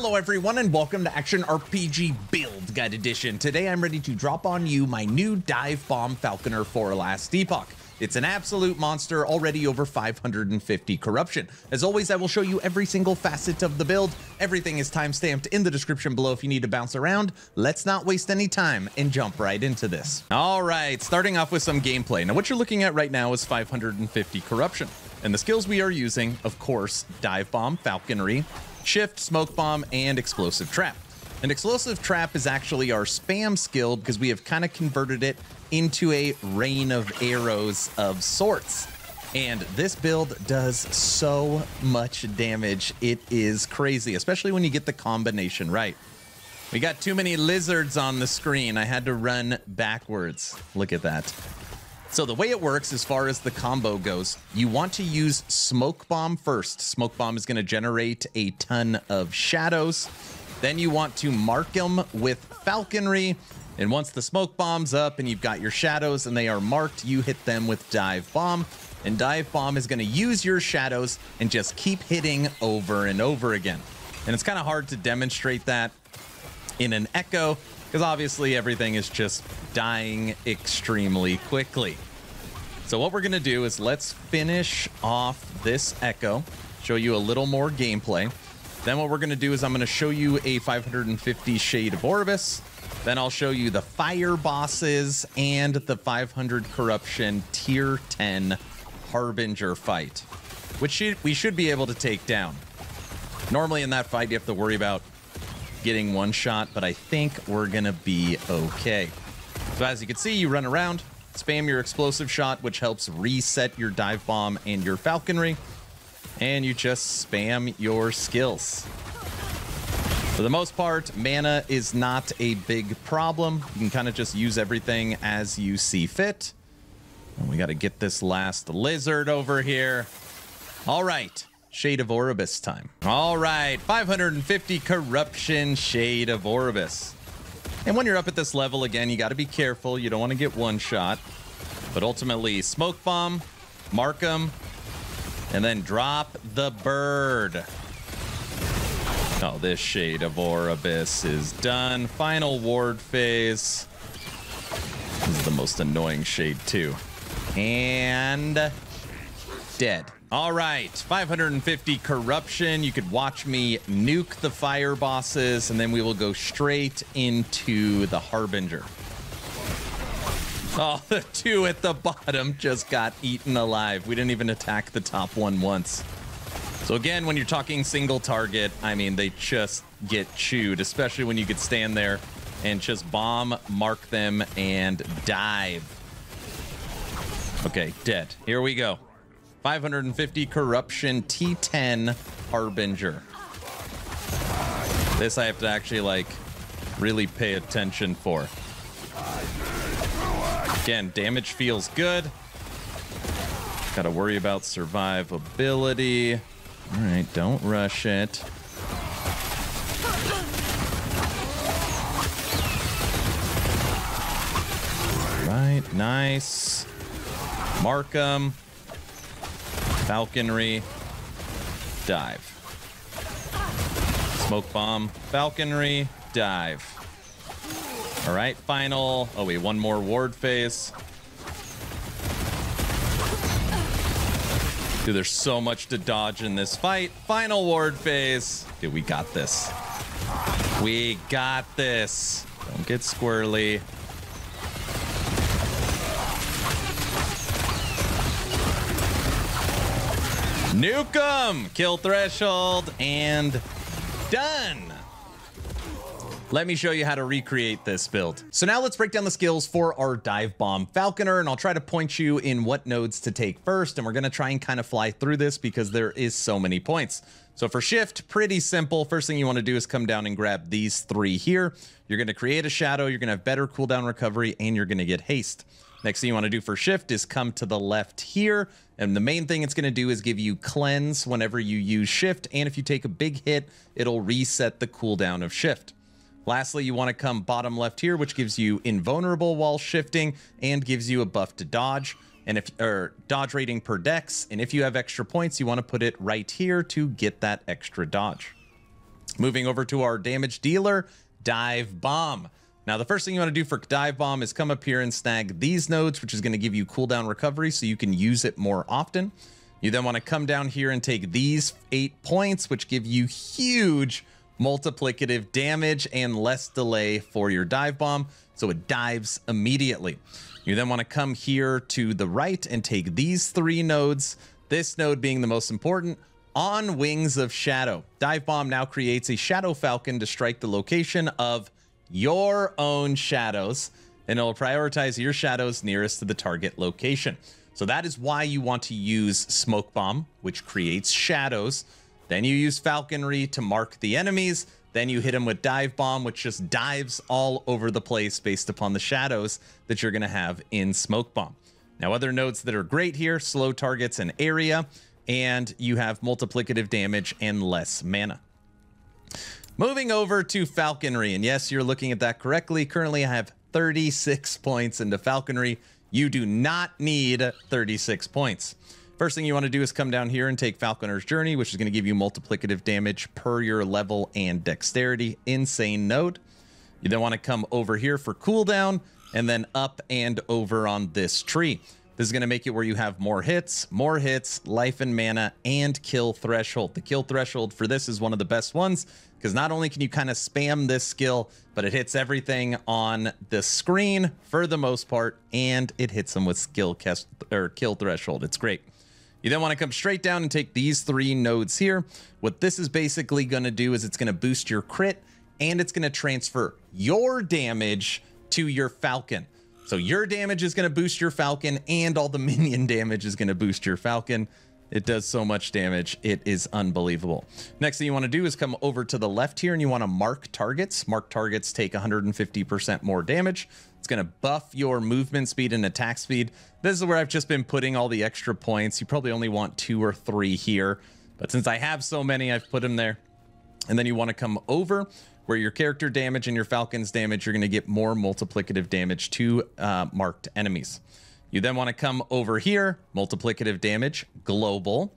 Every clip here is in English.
Hello everyone and welcome to Action RPG Build Guide Edition. Today I'm ready to drop on you my new Dive Bomb Falconer for last Epoch. It's an absolute monster, already over 550 corruption. As always, I will show you every single facet of the build. Everything is timestamped in the description below if you need to bounce around. Let's not waste any time and jump right into this. All right, starting off with some gameplay. Now what you're looking at right now is 550 corruption. And the skills we are using, of course, Dive Bomb, Falconry, Shift, Smoke Bomb, and Explosive Trap. An Explosive Trap is actually our spam skill because we have kind of converted it into a rain of arrows of sorts. And this build does so much damage. It is crazy, especially when you get the combination right. We got too many lizards on the screen. I had to run backwards. Look at that. So the way it works as far as the combo goes, you want to use Smoke Bomb first. Smoke Bomb is going to generate a ton of shadows. Then you want to mark them with Falconry. And once the Smoke Bomb's up and you've got your shadows and they are marked, you hit them with Dive Bomb. And Dive Bomb is going to use your shadows and just keep hitting over and over again. And it's kind of hard to demonstrate that in an Echo, because obviously everything is just dying extremely quickly. So what we're going to do is let's finish off this Echo, show you a little more gameplay. Then what we're going to do is I'm going to show you a 550 Shade of Orbis. Then I'll show you the fire bosses and the 500 corruption tier 10 Harbinger fight, which we should be able to take down. Normally in that fight, you have to worry about getting one shot, but I think we're going to be okay. So as you can see, you run around, spam your explosive shot, which helps reset your Dive Bomb and your Falconry, and you just spam your skills. For the most part, mana is not a big problem. You can kind of just use everything as you see fit. And we got to get this last lizard over here. All right, Shade of Orbis time. All right, 550 corruption Shade of Orbis. And when you're up at this level, again, you got to be careful. You don't want to get one shot. But ultimately, Smoke Bomb, mark them, and then drop the bird. Oh, this Shade of Orbis is done. Final ward phase. This is the most annoying shade too. And dead. All right, 550 corruption. You could watch me nuke the fire bosses, and then we will go straight into the Harbinger. Oh, the two at the bottom just got eaten alive. We didn't even attack the top one once. So again, when you're talking single target, I mean, they just get chewed, especially when you could stand there and just bomb, mark them, and dive. Okay, dead. Here we go. 550 corruption T10 Harbinger. This I have to actually, like, really pay attention for. Again, damage feels good. Gotta worry about survivability. All right, don't rush it. Right, nice. Mark them. Falconry. Dive. Smoke Bomb. Falconry. Dive. All right, final. Oh, wait, one more ward phase. Dude, there's so much to dodge in this fight. Final ward phase. Dude, we got this. We got this. Don't get squirrely. Nuke 'em! Kill threshold, and done! Let me show you how to recreate this build. So now let's break down the skills for our Dive Bomb Falconer, and I'll try to point you in what nodes to take first, and we're gonna try and kind of fly through this because there is so many points. So for Shift, pretty simple. First thing you wanna do is come down and grab these three here. You're gonna create a shadow, you're gonna have better cooldown recovery, and you're gonna get haste. Next thing you wanna do for Shift is come to the left here, and the main thing it's gonna do is give you cleanse whenever you use Shift, and if you take a big hit, it'll reset the cooldown of Shift. Lastly, you want to come bottom left here, which gives you invulnerable while shifting and gives you a buff to dodge. and if or dodge rating per dex, and if you have extra points, you want to put it right here to get that extra dodge. Moving over to our damage dealer, Dive Bomb. Now, the first thing you want to do for Dive Bomb is come up here and snag these nodes, which is going to give you cooldown recovery so you can use it more often. You then want to come down here and take these 8 points, which give you huge multiplicative damage and less delay for your Dive Bomb, so it dives immediately. You then want to come here to the right and take these 3 nodes, this node being the most important, on Wings of Shadow. Dive Bomb now creates a Shadow Falcon to strike the location of your own shadows, and it'll prioritize your shadows nearest to the target location. So that is why you want to use Smoke Bomb, which creates shadows. Then you use Falconry to mark the enemies. Then you hit them with Dive Bomb, which just dives all over the place based upon the shadows that you're going to have in Smoke Bomb. Now, other nodes that are great here, slow targets and area, and you have multiplicative damage and less mana. Moving over to Falconry, and yes, you're looking at that correctly. Currently, I have 36 points into Falconry. You do not need 36 points. First thing you want to do is come down here and take Falconer's Journey, which is going to give you multiplicative damage per your level and dexterity. Insane node. You then want to come over here for cooldown, and then up and over on this tree. This is going to make it where you have more hits, life and mana, and kill threshold. The kill threshold for this is one of the best ones, because not only can you kind of spam this skill, but it hits everything on the screen for the most part, and it hits them with kill threshold. It's great. You then want to come straight down and take these 3 nodes here. What this is basically going to do is it's going to boost your crit, and it's going to transfer your damage to your Falcon. So your damage is going to boost your Falcon, and all the minion damage is going to boost your Falcon. It does so much damage. It is unbelievable. Next thing you want to do is come over to the left here, and you want to mark targets. Mark targets take 150% more damage. It's going to buff your movement speed and attack speed. This is where I've just been putting all the extra points. You probably only want 2 or 3 here, but since I have so many, I've put them there. And then you want to come over where your character damage and your Falcon's damage, you're going to get more multiplicative damage to marked enemies. You then want to come over here, multiplicative damage, global,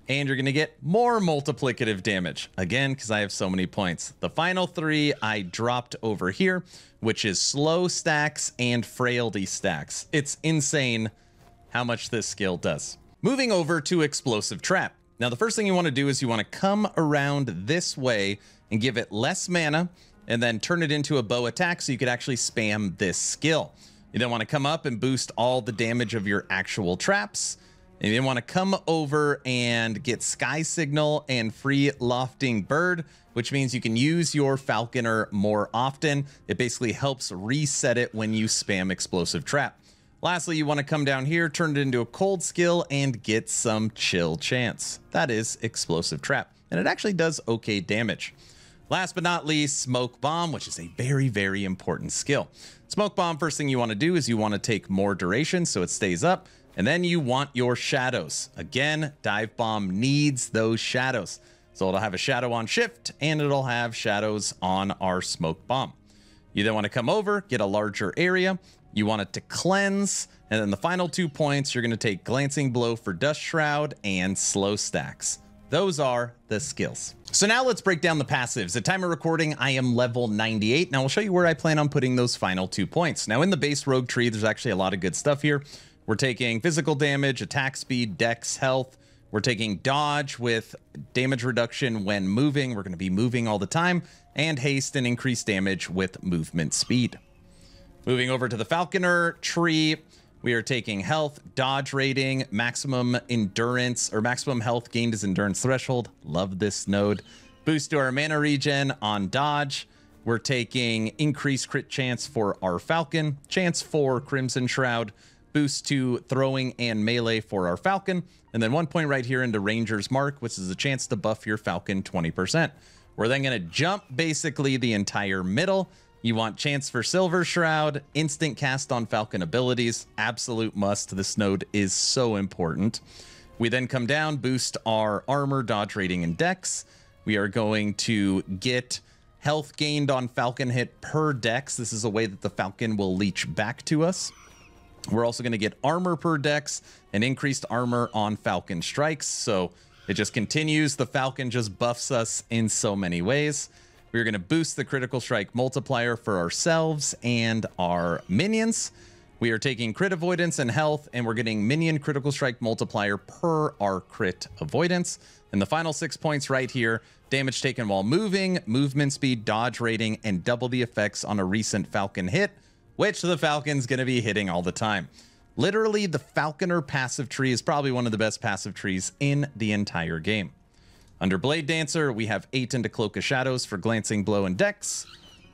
and you're going to get more multiplicative damage, again, because I have so many points. The final 3 I dropped over here, which is slow stacks and frailty stacks. It's insane how much this skill does. Moving over to explosive trap. Now, the first thing you want to do is you want to come around this way and give it less mana, and then turn it into a bow attack so you could actually spam this skill. You then want to come up and boost all the damage of your actual traps. And you then want to come over and get Sky Signal and Free Lofting Bird, which means you can use your Falconer more often. It basically helps reset it when you spam explosive trap. Lastly, you want to come down here, turn it into a cold skill, and get some chill chance. That is explosive trap, and it actually does okay damage. Last but not least, Smoke Bomb, which is a very, very important skill. Smoke Bomb, first thing you want to do is you want to take more duration so it stays up, and then you want your shadows. Again, Dive Bomb needs those shadows. So it'll have a shadow on shift, and it'll have shadows on our Smoke Bomb. You then want to come over, get a larger area. You want it to cleanse, and then the final 2 points, you're going to take Glancing Blow for Dust Shroud and Slow Stacks. Those are the skills. So now let's break down the passives. At time of recording, I am level 98. Now I'll show you where I plan on putting those final 2 points. Now in the base rogue tree, there's actually a lot of good stuff here. We're taking physical damage, attack speed, dex, health. We're taking dodge with damage reduction when moving. We're going to be moving all the time, and haste and increased damage with movement speed. Moving over to the Falconer tree, we are taking health, dodge rating, maximum endurance, or maximum health gained as endurance threshold. Love this node. Boost to our mana regen on dodge. We're taking increased crit chance for our Falcon, chance for Crimson Shroud, boost to throwing and melee for our Falcon, and then 1 point right here into Ranger's Mark, which is a chance to buff your Falcon 20%. We're then going to jump basically the entire middle. You want chance for Silver Shroud, instant cast on Falcon abilities, absolute must. This node is so important. We then come down, boost our armor, dodge rating, and dex. We are going to get health gained on Falcon hit per dex. This is a way that the Falcon will leech back to us. We're also going to get armor per dex and increased armor on Falcon strikes. So It just continues. The Falcon just buffs us in so many ways. We're going to boost the critical strike multiplier for ourselves and our minions. We are taking crit avoidance and health, and we're getting minion critical strike multiplier per our crit avoidance. And the final 6 points right here: damage taken while moving, movement speed, dodge rating, and double the effects on a recent Falcon hit, which the Falcon's going to be hitting all the time. Literally, the Falconer passive tree is probably one of the best passive trees in the entire game. Under Blade Dancer, we have 8 into Cloak of Shadows for glancing blow and dex.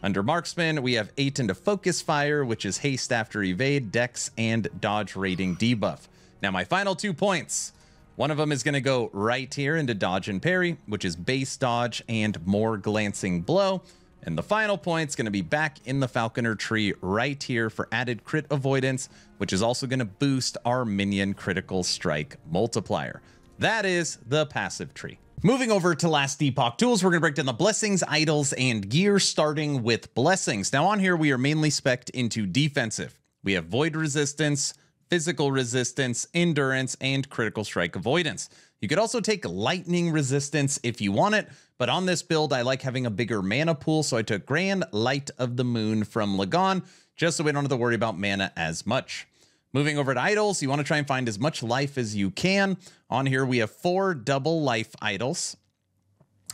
Under Marksman, we have 8 into Focus Fire, which is haste after evade, dex, and dodge rating debuff. Now, my final 2 points. One of them is going to go right here into dodge and parry, which is base dodge and more glancing blow. And the final point's going to be back in the Falconer tree right here for added crit avoidance, which is also going to boost our minion critical strike multiplier. That is the passive tree. Moving over to last Epoch tools, we're going to break down the blessings, idols, and gear, starting with blessings. Now on here, we are mainly spec'd into defensive. We have void resistance, physical resistance, endurance, and critical strike avoidance. You could also take lightning resistance if you want it, but on this build, I like having a bigger mana pool, so I took Grand Light of the Moon from Lagon, just so we don't have to worry about mana as much. Moving over to idols, you want to try and find as much life as you can. On here, we have 4 double life idols.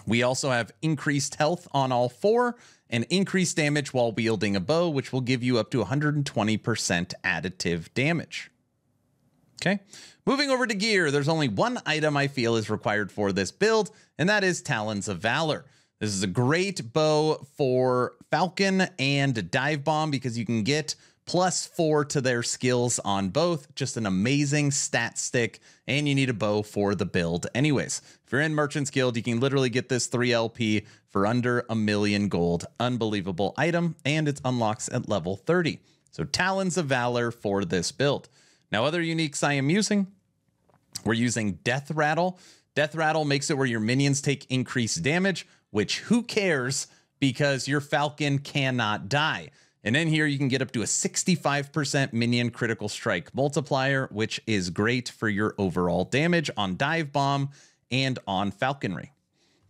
We also have increased health on all 4 and increased damage while wielding a bow, which will give you up to 120% additive damage. Okay, moving over to gear, there's only one item I feel is required for this build, and that is Talons of Valor. This is a great bow for Falcon and Dive Bomb because you can get +4 to their skills on both. Just an amazing stat stick, and you need a bow for the build anyways. If you're in Merchant's Guild, you can literally get this 3 LP for under 1,000,000 gold. Unbelievable item, and it unlocks at level 30. So Talons of Valor for this build. Now, other uniques I am using, we're using Death Rattle. Death Rattle makes it where your minions take increased damage, which who cares, because your Falcon cannot die. And in here, you can get up to a 65% minion critical strike multiplier, which is great for your overall damage on Dive Bomb and on Falconry.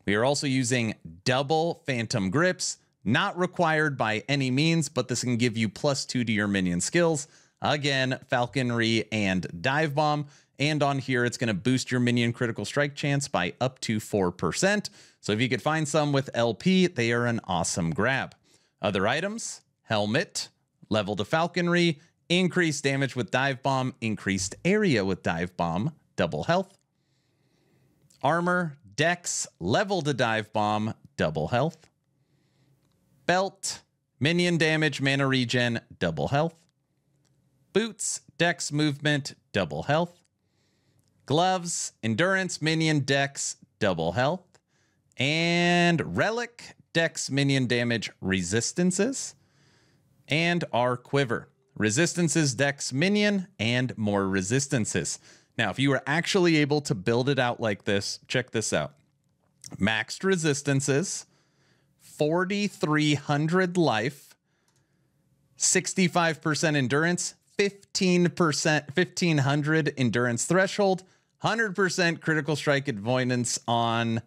We are also using double Phantom Grips, not required by any means, but this can give you +2 to your minion skills. Again, Falconry and Dive Bomb. And on here, it's going to boost your minion critical strike chance by up to 4%. So if you could find some with LP, they are an awesome grab. Other items: Helmet, level to Falconry, increased damage with Dive Bomb, increased area with Dive Bomb, double health. Armor, Dex, level to Dive Bomb, double health. Belt, minion damage, mana regen, double health. Boots, Dex movement, double health. Gloves, endurance, minion, Dex, double health. And Relic, Dex, minion damage, resistances. And our quiver, resistances, dex, minion, and more resistances. Now, if you were actually able to build it out like this, check this out. Maxed resistances, 4,300 life, 65% endurance, 1,500 endurance threshold, 100% critical strike avoidance on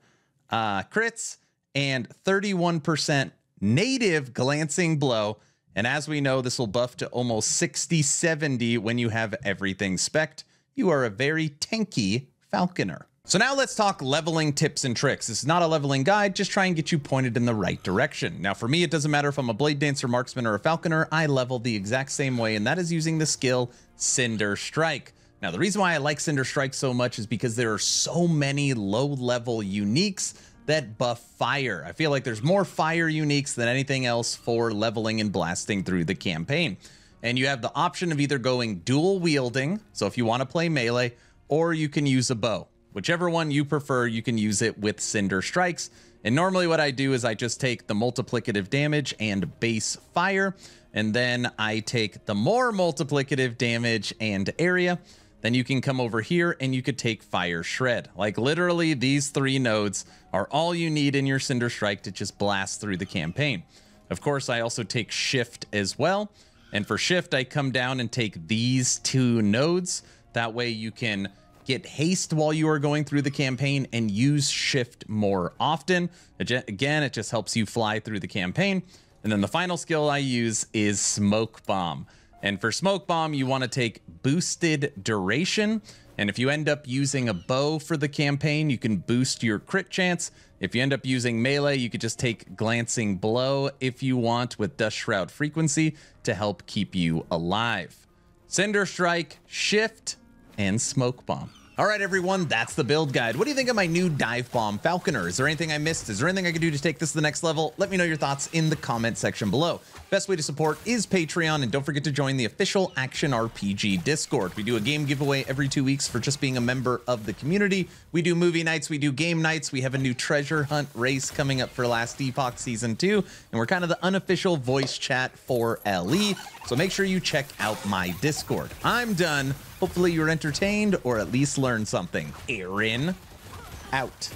crits, and 31% native glancing blow. And as we know, this will buff to almost 60-70 when you have everything spec'd. You are a very tanky Falconer. So now let's talk leveling tips and tricks. This is not a leveling guide, just try and get you pointed in the right direction. Now for me, it doesn't matter if I'm a Blade Dancer, Marksman, or a Falconer, I level the exact same way, and that is using the skill Cinder Strike. Now the reason why I like Cinder Strike so much is because there are so many low-level uniques that buff fire. I feel like there's more fire uniques than anything else for leveling and blasting through the campaign. And you have the option of either going dual wielding, so if you want to play melee, or you can use a bow. Whichever one you prefer, you can use it with Cinder Strikes. And normally what I do is I just take the multiplicative damage and base fire, and then I take the more multiplicative damage and area. Then you can come over here and you could take Fire Shred. Like literally these 3 nodes are all you need in your Cinder Strike to just blast through the campaign. Of course, I also take Shift as well. And for Shift, I come down and take these 2 nodes. That way you can get haste while you are going through the campaign, and use shift more often. Again, it just helps you fly through the campaign. And then the final skill I use is Smoke Bomb. And for Smoke Bomb, you want to take boosted duration. And if you end up using a bow for the campaign, you can boost your crit chance. If you end up using melee, you could just take Glancing Blow if you want with Dust Shroud frequency to help keep you alive. Cinder Strike, Shift, and Smoke Bomb. All right, everyone, that's the build guide. What do you think of my new Dive Bomb Falconer? Is there anything I missed? Is there anything I could do to take this to the next level? Let me know your thoughts in the comment section below. Best way to support is Patreon, and don't forget to join the official Action RPG Discord. We do a game giveaway every 2 weeks for just being a member of the community. We do movie nights, we do game nights, we have a new treasure hunt race coming up for Last Epoch Season 2, and we're kind of the unofficial voice chat for LE, so make sure you check out my Discord. I'm done. Hopefully you're entertained or at least learned something. Aaron, out.